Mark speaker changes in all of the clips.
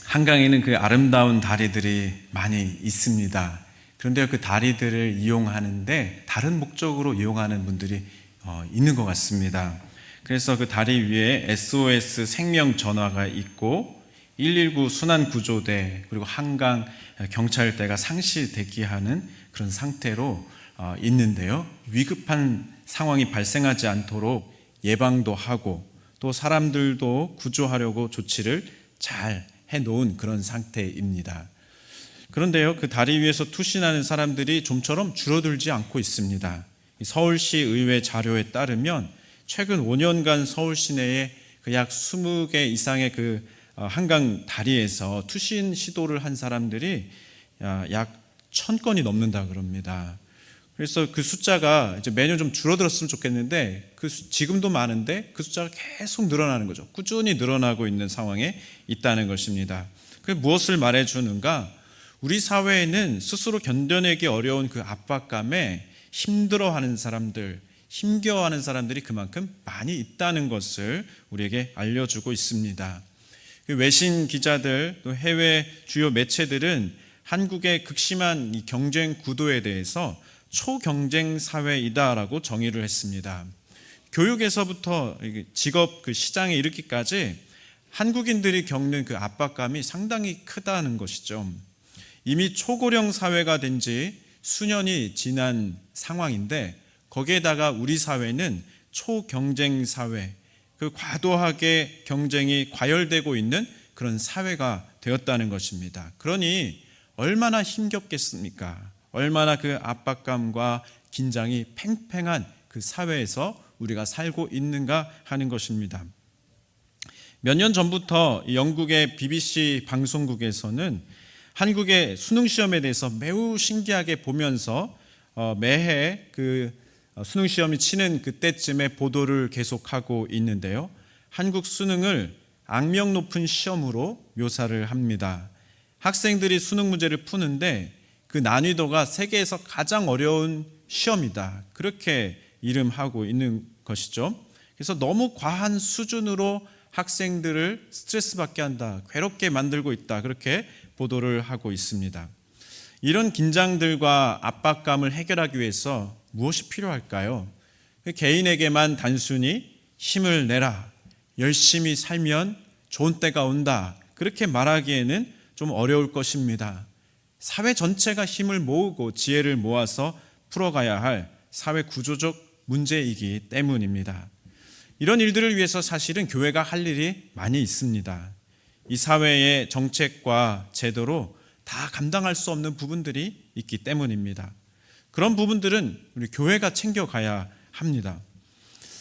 Speaker 1: 한강에는 그 아름다운 다리들이 많이 있습니다. 그런데 그 다리들을 이용하는데 다른 목적으로 이용하는 분들이 있는 것 같습니다. 그래서 그 다리 위에 SOS 생명 전화가 있고 119 순환구조대 그리고 한강 경찰대가 상시 대기하는 그런 상태로 있는데요. 위급한 상황이 발생하지 않도록 예방도 하고 또 사람들도 구조하려고 조치를 잘 해놓은 그런 상태입니다. 그런데요, 그 다리 위에서 투신하는 사람들이 좀처럼 줄어들지 않고 있습니다. 서울시 의회 자료에 따르면 최근 5년간 서울 시내에 약 20개 이상의 그 한강 다리에서 투신 시도를 한 사람들이 약 1000건이 넘는다 그럽니다. 그래서 그 숫자가 이제 매년 좀 줄어들었으면 좋겠는데 지금도 많은데 그 숫자가 계속 늘어나는 거죠. 꾸준히 늘어나고 있는 상황에 있다는 것입니다. 그게 무엇을 말해주는가? 우리 사회에는 스스로 견뎌내기 어려운 그 압박감에 힘들어하는 사람들, 힘겨워하는 사람들이 그만큼 많이 있다는 것을 우리에게 알려주고 있습니다. 외신 기자들, 또 해외 주요 매체들은 한국의 극심한 이 경쟁 구도에 대해서 초경쟁 사회이다라고 정의를 했습니다. 교육에서부터 직업 그 시장에 이르기까지 한국인들이 겪는 그 압박감이 상당히 크다는 것이죠. 이미 초고령 사회가 된 지 수년이 지난 상황인데 거기에다가 우리 사회는 초경쟁 사회, 그 과도하게 경쟁이 과열되고 있는 그런 사회가 되었다는 것입니다. 그러니 얼마나 힘겹겠습니까? 얼마나 그 압박감과 긴장이 팽팽한 그 사회에서 우리가 살고 있는가 하는 것입니다. 몇 년 전부터 영국의 BBC 방송국에서는 한국의 수능 시험에 대해서 매우 신기하게 보면서 매해 그 수능 시험이 치는 그때쯤에 보도를 계속하고 있는데요. 한국 수능을 악명 높은 시험으로 묘사를 합니다. 학생들이 수능 문제를 푸는데 그 난이도가 세계에서 가장 어려운 시험이다. 그렇게 이름하고 있는 것이죠. 그래서 너무 과한 수준으로 학생들을 스트레스 받게 한다. 괴롭게 만들고 있다. 그렇게 보도를 하고 있습니다. 이런 긴장들과 압박감을 해결하기 위해서 무엇이 필요할까요? 개인에게만 단순히 힘을 내라, 열심히 살면 좋은 때가 온다. 그렇게 말하기에는 좀 어려울 것입니다. 사회 전체가 힘을 모으고 지혜를 모아서 풀어가야 할 사회 구조적 문제이기 때문입니다. 이런 일들을 위해서 사실은 교회가 할 일이 많이 있습니다. 이 사회의 정책과 제도로 다 감당할 수 없는 부분들이 있기 때문입니다. 그런 부분들은 우리 교회가 챙겨가야 합니다.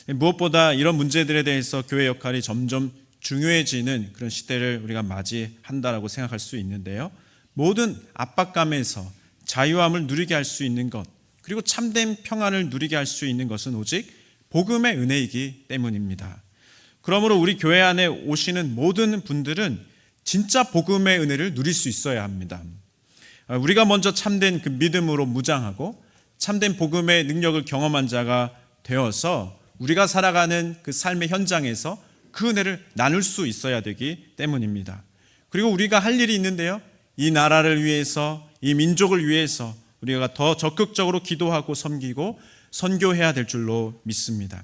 Speaker 1: 무엇보다 이런 문제들에 대해서 교회 역할이 점점 중요해지는 그런 시대를 우리가 맞이한다라고 생각할 수 있는데요. 모든 압박감에서 자유함을 누리게 할 수 있는 것, 그리고 참된 평안을 누리게 할 수 있는 것은 오직 복음의 은혜이기 때문입니다. 그러므로 우리 교회 안에 오시는 모든 분들은 진짜 복음의 은혜를 누릴 수 있어야 합니다. 우리가 먼저 참된 그 믿음으로 무장하고 참된 복음의 능력을 경험한 자가 되어서 우리가 살아가는 그 삶의 현장에서 그 은혜를 나눌 수 있어야 되기 때문입니다. 그리고 우리가 할 일이 있는데요. 이 나라를 위해서, 이 민족을 위해서 우리가 더 적극적으로 기도하고 섬기고 선교해야 될 줄로 믿습니다.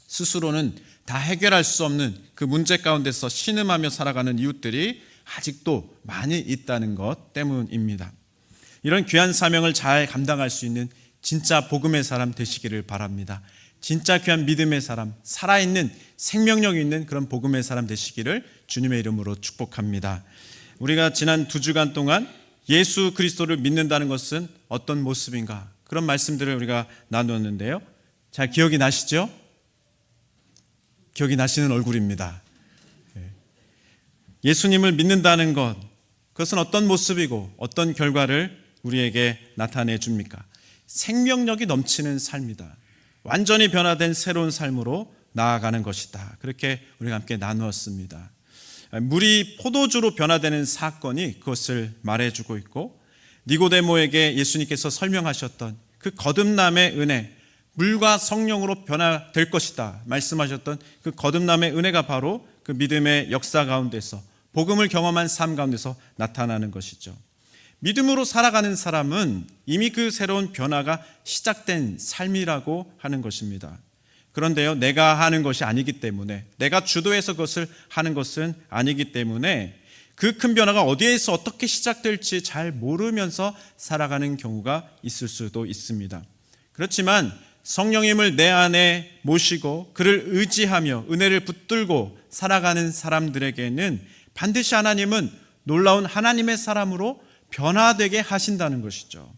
Speaker 1: 스스로는 다 해결할 수 없는 그 문제 가운데서 신음하며 살아가는 이웃들이 아직도 많이 있다는 것 때문입니다. 이런 귀한 사명을 잘 감당할 수 있는 진짜 복음의 사람 되시기를 바랍니다. 진짜 귀한 믿음의 사람, 살아있는 생명력 있는 그런 복음의 사람 되시기를 주님의 이름으로 축복합니다. 우리가 지난 2주간 동안 예수 그리스도를 믿는다는 것은 어떤 모습인가, 그런 말씀들을 우리가 나누었는데요. 잘 기억이 나시죠? 기억이 나시는 얼굴입니다. 예수님을 믿는다는 것, 그것은 어떤 모습이고 어떤 결과를 우리에게 나타내 줍니까? 생명력이 넘치는 삶이다. 완전히 변화된 새로운 삶으로 나아가는 것이다. 그렇게 우리가 함께 나누었습니다. 물이 포도주로 변화되는 사건이 그것을 말해주고 있고, 니고데모에게 예수님께서 설명하셨던 그 거듭남의 은혜, 물과 성령으로 변화될 것이다 말씀하셨던 그 거듭남의 은혜가 바로 그 믿음의 역사 가운데서 복음을 경험한 삶 가운데서 나타나는 것이죠. 믿음으로 살아가는 사람은 이미 그 새로운 변화가 시작된 삶이라고 하는 것입니다. 그런데요, 내가 하는 것이 아니기 때문에, 내가 주도해서 그것을 하는 것은 아니기 때문에 그 큰 변화가 어디에서 어떻게 시작될지 잘 모르면서 살아가는 경우가 있을 수도 있습니다. 그렇지만 성령님을 내 안에 모시고 그를 의지하며 은혜를 붙들고 살아가는 사람들에게는 반드시 하나님은 놀라운 하나님의 사람으로 변화되게 하신다는 것이죠.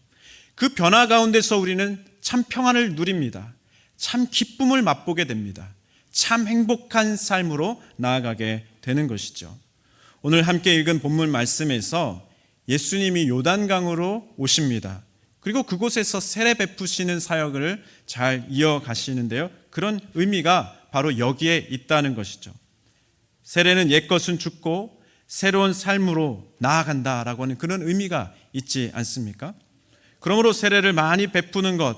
Speaker 1: 그 변화 가운데서 우리는 참 평안을 누립니다. 참 기쁨을 맛보게 됩니다. 참 행복한 삶으로 나아가게 되는 것이죠. 오늘 함께 읽은 본문 말씀에서 예수님이 요단강으로 오십니다. 그리고 그곳에서 세례 베푸시는 사역을 잘 이어가시는데요. 그런 의미가 바로 여기에 있다는 것이죠. 세례는 옛것은 죽고 새로운 삶으로 나아간다라고 하는 그런 의미가 있지 않습니까? 그러므로 세례를 많이 베푸는 것,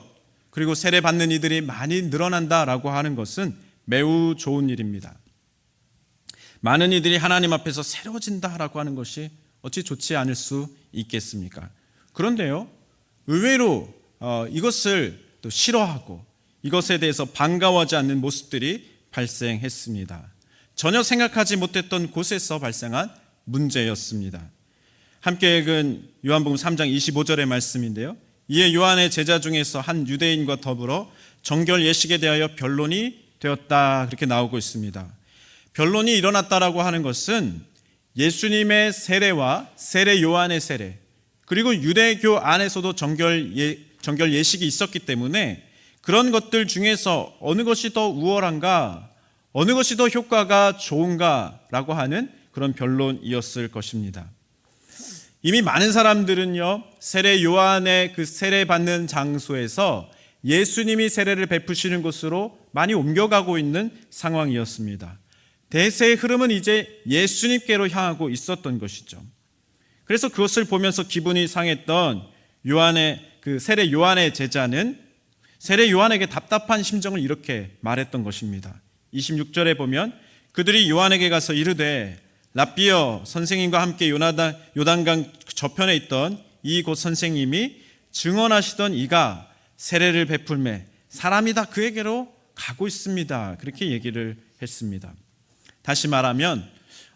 Speaker 1: 그리고 세례 받는 이들이 많이 늘어난다라고 하는 것은 매우 좋은 일입니다. 많은 이들이 하나님 앞에서 새로워진다라고 하는 것이 어찌 좋지 않을 수 있겠습니까? 그런데요, 의외로 이것을 또 싫어하고 이것에 대해서 반가워하지 않는 모습들이 발생했습니다. 전혀 생각하지 못했던 곳에서 발생한 문제였습니다. 함께 읽은 요한복음 3장 25절의 말씀인데요. 이에 요한의 제자 중에서 한 유대인과 더불어 정결 예식에 대하여 변론이 되었다, 그렇게 나오고 있습니다. 변론이 일어났다라고 하는 것은 예수님의 세례와 세례 요한의 세례, 그리고 유대교 안에서도 정결 예식이 있었기 때문에 그런 것들 중에서 어느 것이 더 우월한가, 어느 것이 더 효과가 좋은가라고 하는 그런 변론이었을 것입니다. 이미 많은 사람들은요, 세례 요한의 그 세례 받는 장소에서 예수님이 세례를 베푸시는 곳으로 많이 옮겨가고 있는 상황이었습니다. 대세의 흐름은 이제 예수님께로 향하고 있었던 것이죠. 그래서 그것을 보면서 기분이 상했던 그 세례 요한의 제자는 세례 요한에게 답답한 심정을 이렇게 말했던 것입니다. 26절에 보면 그들이 요한에게 가서 이르되 랍비여, 선생님과 함께 요단강 저편에 있던 이 곧 선생님이 증언하시던 이가 세례를 베풀매 사람이 다 그에게로 가고 있습니다. 그렇게 얘기를 했습니다. 다시 말하면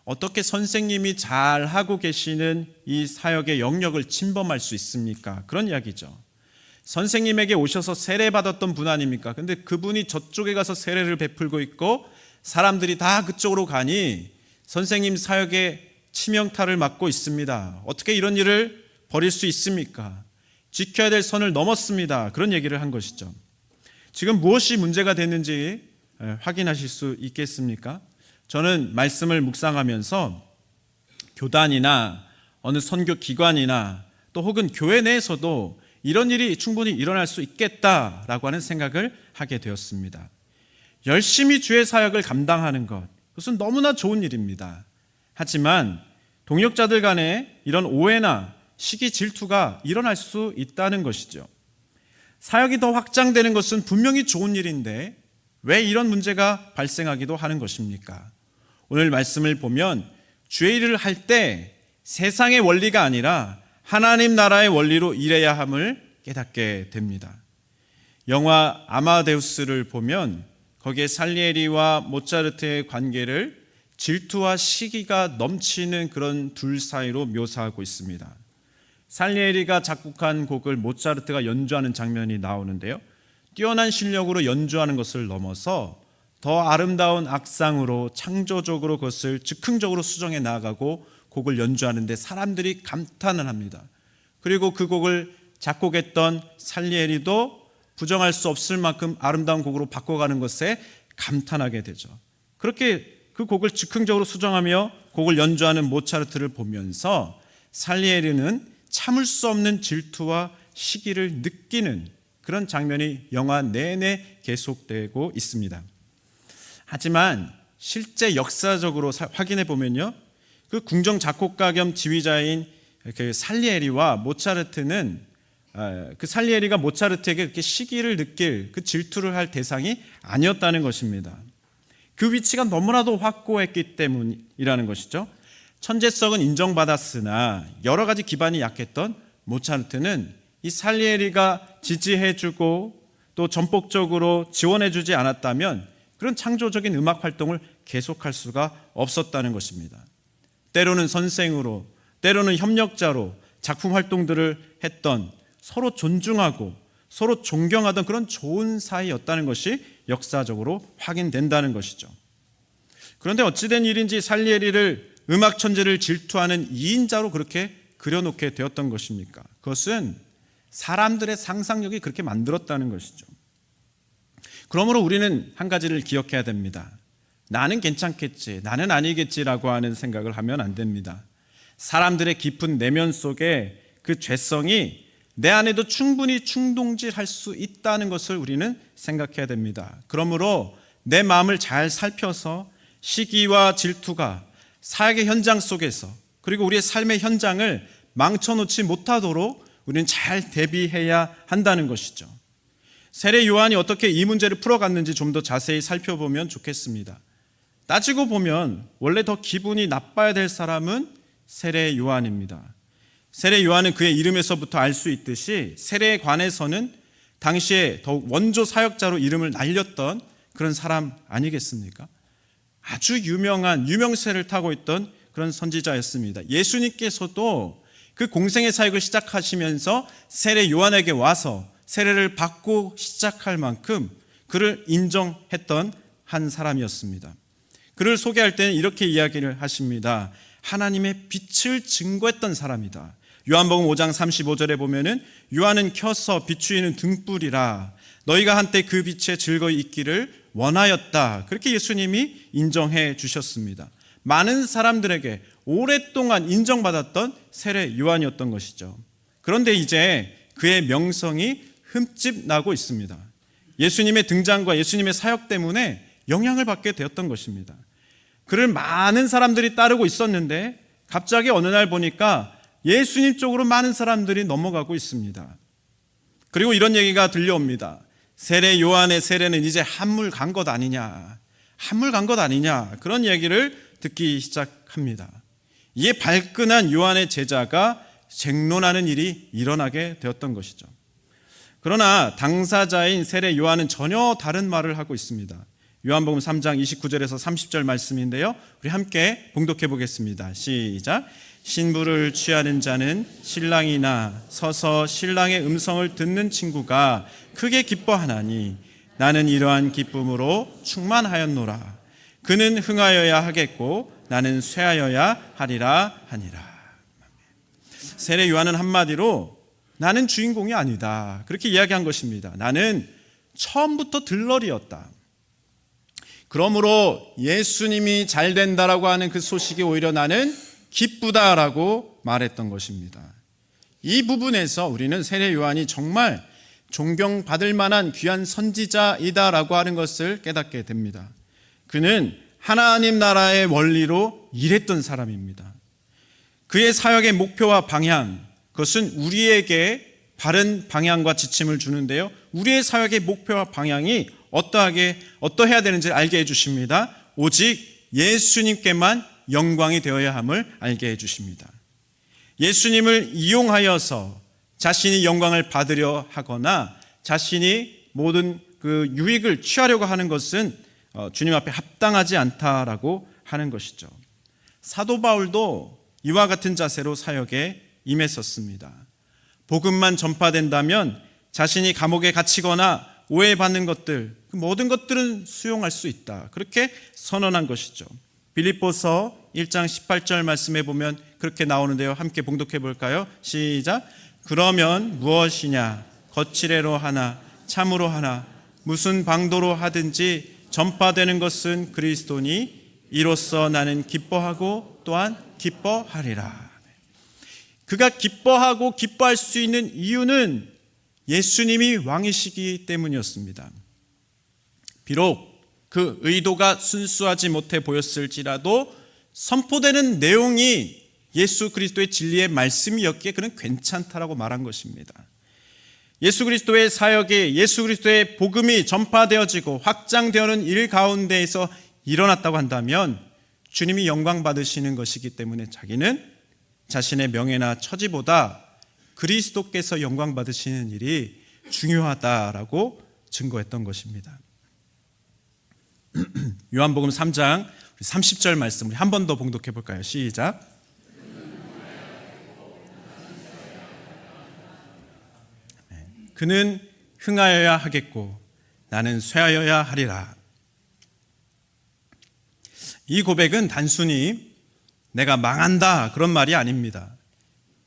Speaker 1: 어떻게 선생님이 잘 하고 계시는 이 사역의 영역을 침범할 수 있습니까? 그런 이야기죠. 선생님에게 오셔서 세례 받았던 분 아닙니까? 근데 그분이 저쪽에 가서 세례를 베풀고 있고 사람들이 다 그쪽으로 가니 선생님 사역에 치명타를 맞고 있습니다. 어떻게 이런 일을 벌일 수 있습니까? 지켜야 될 선을 넘었습니다. 그런 얘기를 한 것이죠. 지금 무엇이 문제가 됐는지 확인하실 수 있겠습니까? 저는 말씀을 묵상하면서 교단이나 어느 선교 기관이나 또 혹은 교회 내에서도 이런 일이 충분히 일어날 수 있겠다라고 하는 생각을 하게 되었습니다. 열심히 주의 사역을 감당하는 것, 그것은 너무나 좋은 일입니다. 하지만 동역자들 간에 이런 오해나 시기 질투가 일어날 수 있다는 것이죠. 사역이 더 확장되는 것은 분명히 좋은 일인데 왜 이런 문제가 발생하기도 하는 것입니까? 오늘 말씀을 보면 주의 일을 할 때 세상의 원리가 아니라 하나님 나라의 원리로 일해야 함을 깨닫게 됩니다. 영화 아마데우스를 보면 거기에 살리에리와 모차르트의 관계를 질투와 시기가 넘치는 그런 둘 사이로 묘사하고 있습니다. 살리에리가 작곡한 곡을 모차르트가 연주하는 장면이 나오는데요. 뛰어난 실력으로 연주하는 것을 넘어서 더 아름다운 악상으로 창조적으로 그것을 즉흥적으로 수정해 나가고 곡을 연주하는데 사람들이 감탄을 합니다. 그리고 그 곡을 작곡했던 살리에리도 부정할 수 없을 만큼 아름다운 곡으로 바꿔가는 것에 감탄하게 되죠. 그렇게 그 곡을 즉흥적으로 수정하며 곡을 연주하는 모차르트를 보면서 살리에리는 참을 수 없는 질투와 시기를 느끼는 그런 장면이 영화 내내 계속되고 있습니다. 하지만 실제 역사적으로 확인해 보면요, 그 궁정 작곡가 겸 지휘자인 그 살리에리와 모차르트는 그 살리에리가 모차르트에게 그렇게 시기를 느낄 그 질투를 할 대상이 아니었다는 것입니다. 그 위치가 너무나도 확고했기 때문이라는 것이죠. 천재성은 인정받았으나 여러 가지 기반이 약했던 모차르트는 이 살리에리가 지지해주고 또 전폭적으로 지원해주지 않았다면 그런 창조적인 음악 활동을 계속할 수가 없었다는 것입니다. 때로는 선생으로, 때로는 협력자로 작품 활동들을 했던, 서로 존중하고 서로 존경하던 그런 좋은 사이였다는 것이 역사적으로 확인된다는 것이죠. 그런데 어찌된 일인지 살리에리를 음악 천재를 질투하는 2인자로 그렇게 그려놓게 되었던 것입니까? 그것은 사람들의 상상력이 그렇게 만들었다는 것이죠. 그러므로 우리는 한 가지를 기억해야 됩니다. 나는 괜찮겠지, 나는 아니겠지라고 하는 생각을 하면 안 됩니다. 사람들의 깊은 내면 속에 그 죄성이 내 안에도 충분히 충동질할 수 있다는 것을 우리는 생각해야 됩니다. 그러므로 내 마음을 잘 살펴서 시기와 질투가 사역의 현장 속에서 그리고 우리의 삶의 현장을 망쳐놓지 못하도록 우리는 잘 대비해야 한다는 것이죠. 세례 요한이 어떻게 이 문제를 풀어갔는지 좀 더 자세히 살펴보면 좋겠습니다. 따지고 보면 원래 더 기분이 나빠야 될 사람은 세례 요한입니다. 세례 요한은 그의 이름에서부터 알 수 있듯이 세례에 관해서는 당시에 더욱 원조 사역자로 이름을 날렸던 그런 사람 아니겠습니까? 아주 유명한 유명세를 타고 있던 그런 선지자였습니다. 예수님께서도 그 공생의 사역을 시작하시면서 세례 요한에게 와서 세례를 받고 시작할 만큼 그를 인정했던 한 사람이었습니다. 그를 소개할 때는 이렇게 이야기를 하십니다. 하나님의 빛을 증거했던 사람이다. 요한복음 5장 35절에 보면은 요한은 켜서 비추이는 등불이라 너희가 한때 그 빛에 즐거이 있기를 원하였다. 그렇게 예수님이 인정해 주셨습니다. 많은 사람들에게 오랫동안 인정받았던 세례 요한이었던 것이죠. 그런데 이제 그의 명성이 흠집 나고 있습니다. 예수님의 등장과 예수님의 사역 때문에 영향을 받게 되었던 것입니다. 그를 많은 사람들이 따르고 있었는데 갑자기 어느 날 보니까 예수님 쪽으로 많은 사람들이 넘어가고 있습니다. 그리고 이런 얘기가 들려옵니다. 세례 요한의 세례는 이제 한물 간 것 아니냐, 한물 간 것 아니냐, 그런 얘기를 듣기 시작합니다. 이에 발끈한 요한의 제자가 쟁론하는 일이 일어나게 되었던 것이죠. 그러나 당사자인 세례 요한은 전혀 다른 말을 하고 있습니다. 요한복음 3장 29절에서 30절 말씀인데요, 우리 함께 봉독해 보겠습니다. 시작. 신부를 취하는 자는 신랑이나 서서 신랑의 음성을 듣는 친구가 크게 기뻐하나니 나는 이러한 기쁨으로 충만하였노라. 그는 흥하여야 하겠고 나는 쇠하여야 하리라 하니라. 세례 요한은 한마디로 나는 주인공이 아니다, 그렇게 이야기한 것입니다. 나는 처음부터 들러리였다. 그러므로 예수님이 잘 된다라고 하는 그 소식이 오히려 나는 기쁘다라고 말했던 것입니다. 이 부분에서 우리는 세례 요한이 정말 존경받을 만한 귀한 선지자이다라고 하는 것을 깨닫게 됩니다. 그는 하나님 나라의 원리로 일했던 사람입니다. 그의 사역의 목표와 방향, 그것은 우리에게 바른 방향과 지침을 주는데요, 우리의 사역의 목표와 방향이 어떠해야 되는지 알게 해주십니다. 오직 예수님께만 영광이 되어야 함을 알게 해주십니다. 예수님을 이용하여서 자신이 영광을 받으려 하거나 자신이 모든 그 유익을 취하려고 하는 것은 주님 앞에 합당하지 않다라고 하는 것이죠. 사도 바울도 이와 같은 자세로 사역에 임했었습니다. 복음만 전파된다면 자신이 감옥에 갇히거나 오해받는 것들, 그 모든 것들은 수용할 수 있다, 그렇게 선언한 것이죠. 빌립보서 1장 18절 말씀에 보면 그렇게 나오는데요, 함께 봉독해 볼까요? 시작. 그러면 무엇이냐, 거칠애로 하나 참으로 하나 무슨 방도로 하든지 전파되는 것은 그리스도니 이로써 나는 기뻐하고 또한 기뻐하리라. 그가 기뻐하고 기뻐할 수 있는 이유는 예수님이 왕이시기 때문이었습니다. 비록 그 의도가 순수하지 못해 보였을지라도 선포되는 내용이 예수 그리스도의 진리의 말씀이었기에 그는 괜찮다라고 말한 것입니다. 예수 그리스도의 사역이, 예수 그리스도의 복음이 전파되어지고 확장되어는 일 가운데에서 일어났다고 한다면 주님이 영광 받으시는 것이기 때문에 자기는 자신의 명예나 처지보다 그리스도께서 영광 받으시는 일이 중요하다라고 증거했던 것입니다. 요한복음 3장 30절 말씀 우리 한 번 더 봉독해 볼까요? 시작. 그는 흥하여야 하겠고 나는 쇠하여야 하리라. 이 고백은 단순히 내가 망한다 그런 말이 아닙니다.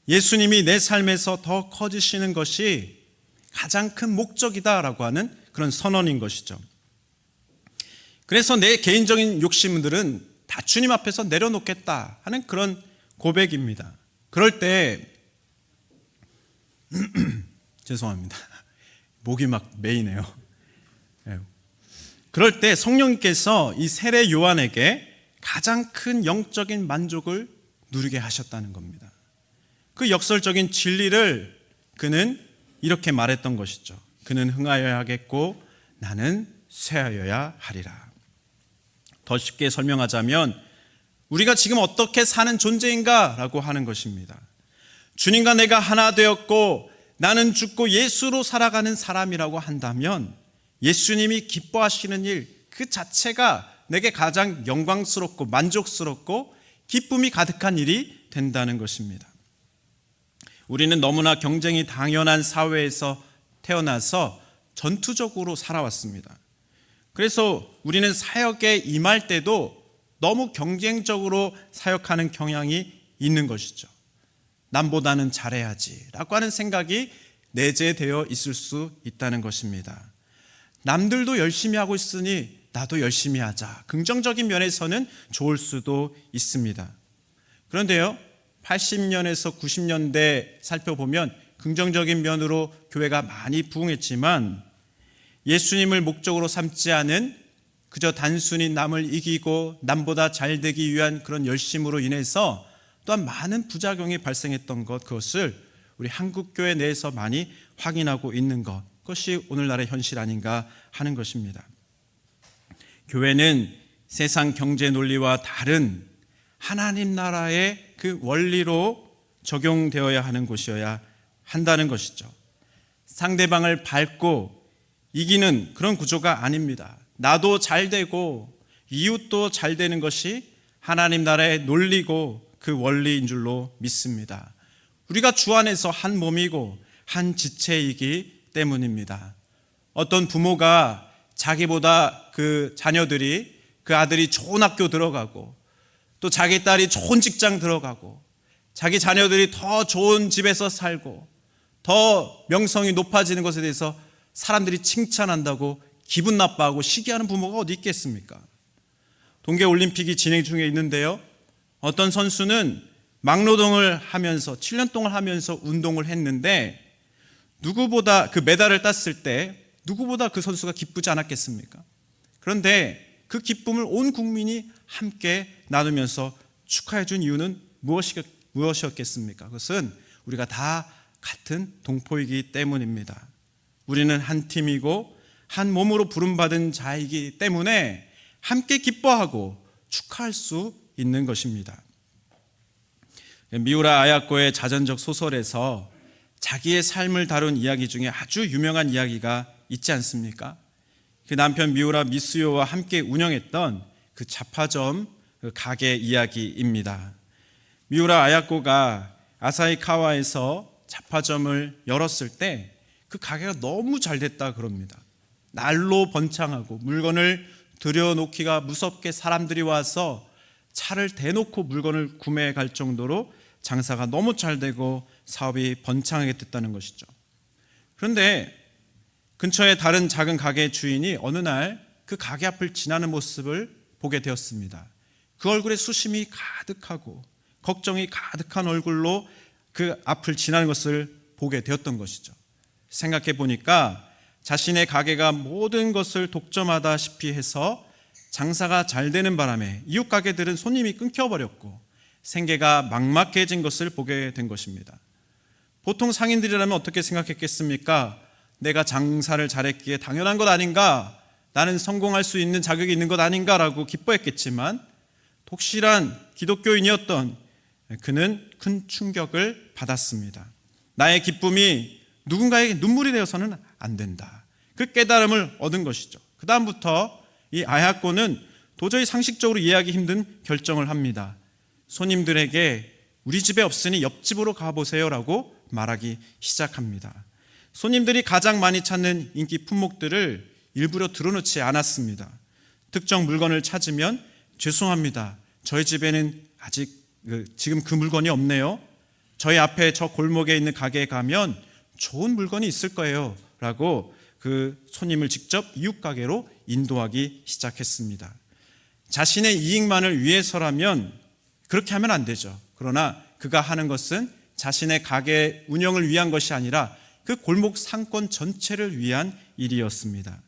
Speaker 1: 예수님이 내 삶에서 더 커지시는 것이 가장 큰 목적이다라고 하는 그런 선언인 것이죠. 그래서 내 개인적인 욕심들은 다 주님 앞에서 내려놓겠다 하는 그런 고백입니다. 그럴 때 죄송합니다. 목이 막 메이네요. 그럴 때 성령님께서 이 세례 요한에게 가장 큰 영적인 만족을 누리게 하셨다는 겁니다. 그 역설적인 진리를 그는 이렇게 말했던 것이죠. 그는 흥하여야 하겠고 나는 쇠하여야 하리라. 더 쉽게 설명하자면 우리가 지금 어떻게 사는 존재인가라고 하는 것입니다. 주님과 내가 하나 되었고 나는 죽고 예수로 살아가는 사람이라고 한다면 예수님이 기뻐하시는 일 그 자체가 내게 가장 영광스럽고 만족스럽고 기쁨이 가득한 일이 된다는 것입니다. 우리는 너무나 경쟁이 당연한 사회에서 태어나서 전투적으로 살아왔습니다. 그래서 우리는 사역에 임할 때도 너무 경쟁적으로 사역하는 경향이 있는 것이죠. 남보다는 잘해야지 라고 하는 생각이 내재되어 있을 수 있다는 것입니다. 남들도 열심히 하고 있으니 나도 열심히 하자. 긍정적인 면에서는 좋을 수도 있습니다. 그런데요, 80년에서 90년대 살펴보면 긍정적인 면으로 교회가 많이 부흥했지만 예수님을 목적으로 삼지 않은 그저 단순히 남을 이기고 남보다 잘 되기 위한 그런 열심으로 인해서 또한 많은 부작용이 발생했던 것, 그것을 우리 한국교회 내에서 많이 확인하고 있는 것, 그것이 오늘날의 현실 아닌가 하는 것입니다. 교회는 세상 경제 논리와 다른 하나님 나라의 그 원리로 적용되어야 하는 곳이어야 한다는 것이죠. 상대방을 밟고 이기는 그런 구조가 아닙니다. 나도 잘 되고 이웃도 잘 되는 것이 하나님 나라의 논리고 그 원리인 줄로 믿습니다. 우리가 주 안에서 한 몸이고 한 지체이기 때문입니다. 어떤 부모가 자기보다 그 자녀들이, 그 아들이 좋은 학교 들어가고 또 자기 딸이 좋은 직장 들어가고 자기 자녀들이 더 좋은 집에서 살고 더 명성이 높아지는 것에 대해서 사람들이 칭찬한다고 기분 나빠하고 시기하는 부모가 어디 있겠습니까? 동계올림픽이 진행 중에 있는데요, 어떤 선수는 막노동을 하면서 7년 동안 하면서 운동을 했는데 누구보다 그 메달을 땄을 때 누구보다 그 선수가 기쁘지 않았겠습니까? 그런데 그 기쁨을 온 국민이 함께 나누면서 축하해 준 이유는 무엇이었겠습니까? 그것은 우리가 다 같은 동포이기 때문입니다. 우리는 한 팀이고 한 몸으로 부름받은 자이기 때문에 함께 기뻐하고 축하할 수 있는 것입니다. 미우라 아야코의 자전적 소설에서 자기의 삶을 다룬 이야기 중에 아주 유명한 이야기가 있지 않습니까? 그 남편 미우라 미스요와 함께 운영했던 그 잡화점 가게 이야기입니다. 미우라 아야코가 아사히카와에서 잡화점을 열었을 때 그 가게가 너무 잘 됐다 그럽니다. 날로 번창하고 물건을 들여놓기가 무섭게 사람들이 와서 차를 대놓고 물건을 구매해 갈 정도로 장사가 너무 잘 되고 사업이 번창하게 됐다는 것이죠. 그런데 근처에 다른 작은 가게 주인이 어느 날 그 가게 앞을 지나는 모습을 보게 되었습니다. 그 얼굴에 수심이 가득하고 걱정이 가득한 얼굴로 그 앞을 지나는 것을 보게 되었던 것이죠. 생각해 보니까 자신의 가게가 모든 것을 독점하다시피 해서 장사가 잘 되는 바람에 이웃 가게들은 손님이 끊겨버렸고 생계가 막막해진 것을 보게 된 것입니다. 보통 상인들이라면 어떻게 생각했겠습니까? 내가 장사를 잘했기에 당연한 것 아닌가 나는 성공할 수 있는 자격이 있는 것 아닌가라고 기뻐했겠지만 독실한 기독교인이었던 그는 큰 충격을 받았습니다. 나의 기쁨이 누군가에게 눈물이 되어서는 안 된다. 그 깨달음을 얻은 것이죠. 그 다음부터 이 아야코는 도저히 상식적으로 이해하기 힘든 결정을 합니다. 손님들에게 우리 집에 없으니 옆집으로 가보세요라고 말하기 시작합니다. 손님들이 가장 많이 찾는 인기 품목들을 일부러 들어놓지 않았습니다. 특정 물건을 찾으면 죄송합니다. 저희 집에는 아직 지금 그 물건이 없네요. 저희 앞에 저 골목에 있는 가게에 가면 좋은 물건이 있을 거예요 라고 그 손님을 직접 이웃 가게로 인도하기 시작했습니다. 자신의 이익만을 위해서라면 그렇게 하면 안 되죠. 그러나 그가 하는 것은 자신의 가게 운영을 위한 것이 아니라 그 골목 상권 전체를 위한 일이었습니다.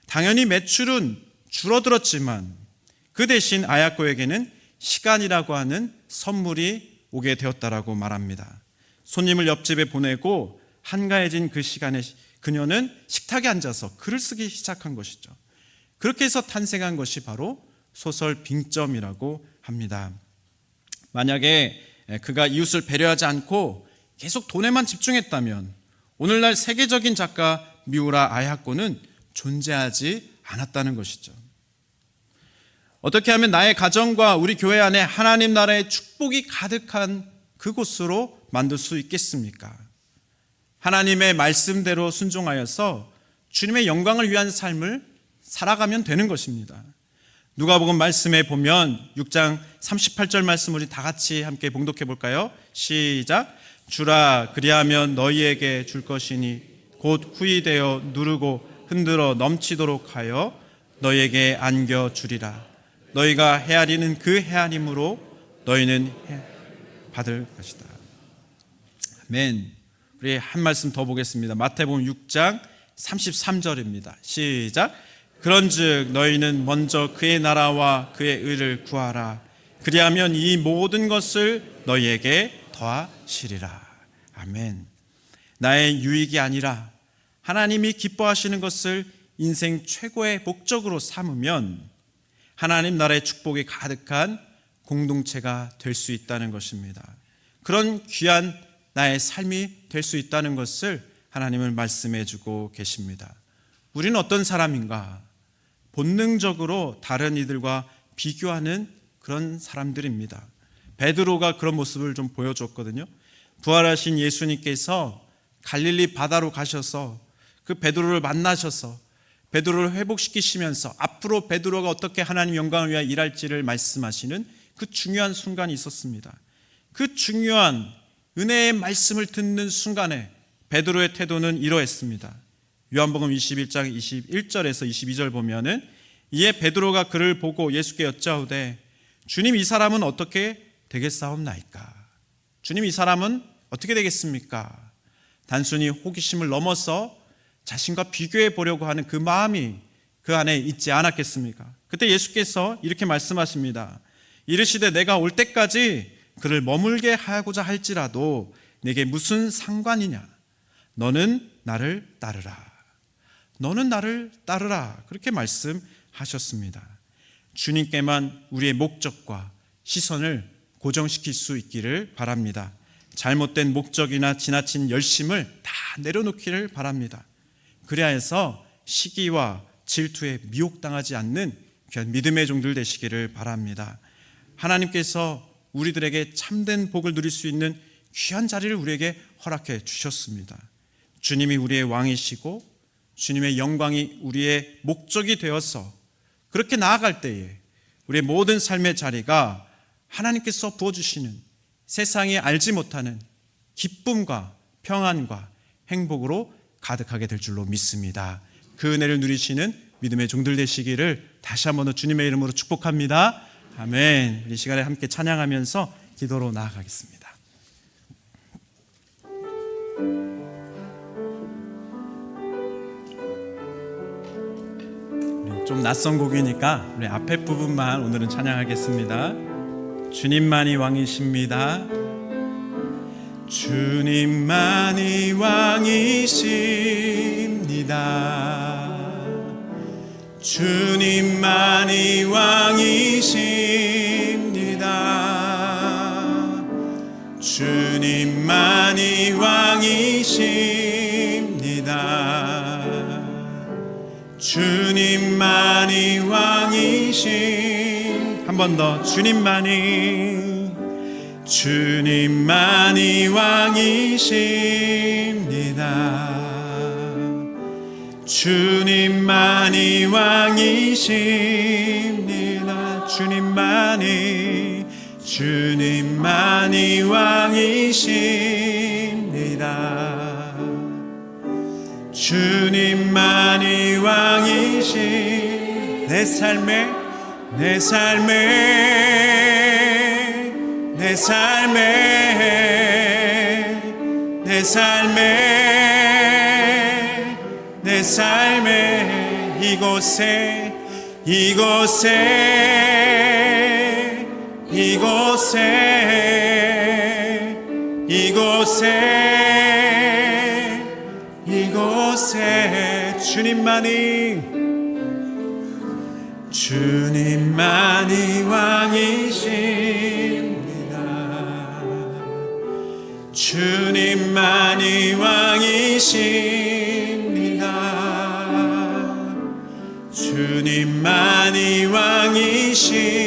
Speaker 1: 당연히 매출은 줄어들었지만 그 대신 아야코에게는 시간이라고 하는 선물이 오게 되었다라고 말합니다. 손님을 옆집에 보내고 한가해진 그 시간에 그녀는 식탁에 앉아서 글을 쓰기 시작한 것이죠. 그렇게 해서 탄생한 것이 바로 소설 빙점이라고 합니다. 만약에 그가 이웃을 배려하지 않고 계속 돈에만 집중했다면 오늘날 세계적인 작가 미우라 아야코는 존재하지 않았다는 것이죠. 어떻게 하면 나의 가정과 우리 교회 안에 하나님 나라의 축복이 가득한 그곳으로 만들 수 있겠습니까? 하나님의 말씀대로 순종하여서 주님의 영광을 위한 삶을 살아가면 되는 것입니다. 누가복음 말씀에 보면 6장 38절 말씀 우리 다 같이 함께 봉독해 볼까요? 시작. 주라 그리하면 너희에게 줄 것이니 곧 후이되어 누르고 흔들어 넘치도록 하여 너희에게 안겨 주리라. 너희가 헤아리는 그 헤아림으로 너희는 받을 것이다. 아멘. 우리 한 말씀 더 보겠습니다. 마태복음 6장 33절입니다. 시작. 그런즉 너희는 먼저 그의 나라와 그의 의를 구하라. 그리하면 이 모든 것을 너희에게 더하시리라. 아멘. 나의 유익이 아니라 하나님이 기뻐하시는 것을 인생 최고의 목적으로 삼으면 하나님 나라의 축복이 가득한 공동체가 될 수 있다는 것입니다. 그런 귀한 나의 삶이 될 수 있다는 것을 하나님은 말씀해 주고 계십니다. 우리는 어떤 사람인가? 본능적으로 다른 이들과 비교하는 그런 사람들입니다. 베드로가 그런 모습을 좀 보여줬거든요. 부활하신 예수님께서 갈릴리 바다로 가셔서 그 베드로를 만나셔서 베드로를 회복시키시면서 앞으로 베드로가 어떻게 하나님 영광을 위하여 일할지를 말씀하시는 그 중요한 순간이 있었습니다. 그 중요한 은혜의 말씀을 듣는 순간에 베드로의 태도는 이러했습니다. 요한복음 21장 21절에서 22절 보면은 이에 베드로가 그를 보고 예수께 여짜오되 주님 이 사람은 어떻게 되겠사옵나이까? 주님 이 사람은 어떻게 되겠습니까? 단순히 호기심을 넘어서 자신과 비교해 보려고 하는 그 마음이 그 안에 있지 않았겠습니까? 그때 예수께서 이렇게 말씀하십니다. 이르시되 내가 올 때까지 그를 머물게 하고자 할지라도 내게 무슨 상관이냐? 너는 나를 따르라. 너는 나를 따르라. 그렇게 말씀하셨습니다. 주님께만 우리의 목적과 시선을 고정시킬 수 있기를 바랍니다. 잘못된 목적이나 지나친 열심을 다 내려놓기를 바랍니다. 그래야 해서 시기와 질투에 미혹당하지 않는 믿음의 종들 되시기를 바랍니다. 하나님께서 우리들에게 참된 복을 누릴 수 있는 귀한 자리를 우리에게 허락해 주셨습니다. 주님이 우리의 왕이시고 주님의 영광이 우리의 목적이 되어서 그렇게 나아갈 때에 우리의 모든 삶의 자리가 하나님께서 부어주시는 세상이 알지 못하는 기쁨과 평안과 행복으로 가득하게 될 줄로 믿습니다. 그 은혜를 누리시는 믿음의 종들 되시기를 다시 한번 더 주님의 이름으로 축복합니다. 아멘. 이 시간에 함께 찬양하면서 기도로 나아가겠습니다. 좀 낯선 곡이니까 우리 앞에 부분만 오늘은 찬양하겠습니다. 주님만이 왕이십니다. 주님만이 왕이십니다. 주님만이 왕이십니다. 주님만이 왕이십니다. 주님만이 왕이신 한 번 더 주님만이 왕이십니다. 주님만이 왕이십니다. 주님만이 왕이십니다. 주님만이 왕이신 내 삶의 이곳에 주님만이 왕이십니다. 주님만이 왕이십니다. 주님만이 왕이십니다.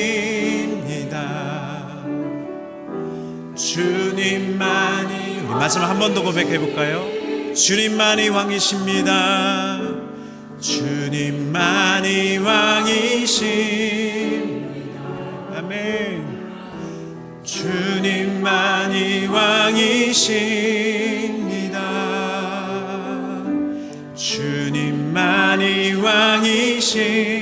Speaker 1: 주님만이 우리 마지막 한 번 더 고백해 볼까요? 주님만이 왕이십니다. 주님만이 왕이십니다. 아멘. 주님만이 왕이십니다. 주님만이 왕이십니다.